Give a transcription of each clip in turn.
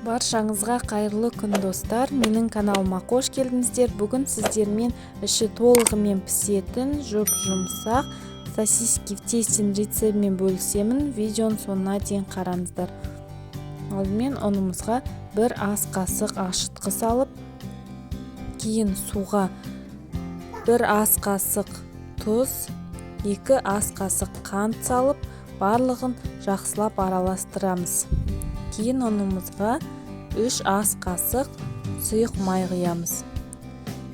Баршаңызға қайырлы күн достар. Менің каналыма қош келдіңіздер. Бүгін сіздермен іші толығымен пісетін жұмсақ сосиски в тесте рецептімен бөлісемін. Видеоның соңына дейін қараңыздар. Алдымен ұнымызға бір ас қасық ашытқы салып, кейін суға бір ас қасық тұз, 2 ас қасық қант салып, барлығын жақсылап араластырамыз. Кейін ұнымызға 3 ас қасық сұйық май құямыз.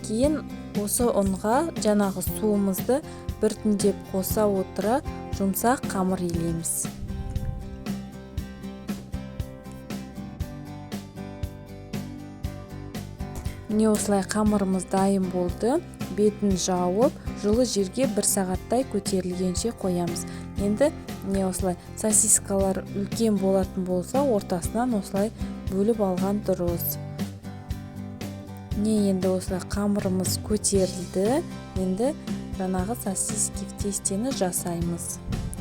Кейін осы ұнға жаңағы суымызды біртіндеп қоса отыра жұмсақ қамыр илейміз. Міне осылай қамырымыз дайын болды. Бетін жауып, жылы жерге 1 сағаттай көтерілгенше қоямыз. Енді міне осылай сосискалар үлкен болатын болса, ортасынан осылай бөліп алған дұрыс. Міне енді осылай қамырымыз көтерілді. Енді жаңағы сосиски в тестені жасаймыз.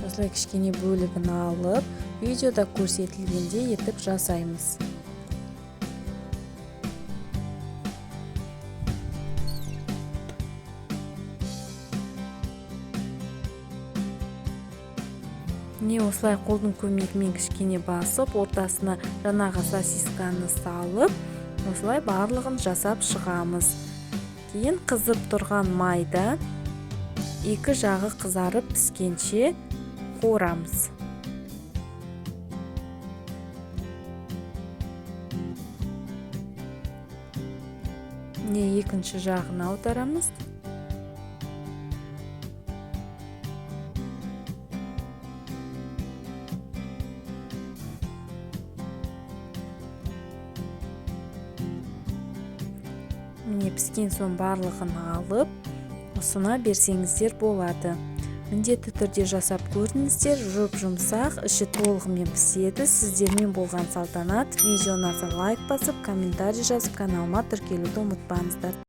Осылай кішкене бөлігін алып, видеода көрсетілгендей етіп жасаймыз. Не осылай қолдың көмегімен кішкене басып, ортасына жаңағы сосисканы салып, осылай барлығын жасап шығамыз. Кейін қызып тұрған майда 2 жағы қызарып піскенше қуырамыз. Не екінші жағына аударамыз. Міне піскен соң барлығын алып, ұсына берсеңіздер болады. Міндетті түрде жасап көріңіздер, жұмсақ, іші толығымен піседі. Сіздермен болған салтанат. Видеоны лайк басып, комментарий жазып, каналыма тіркелуді ұмытпаңыздар.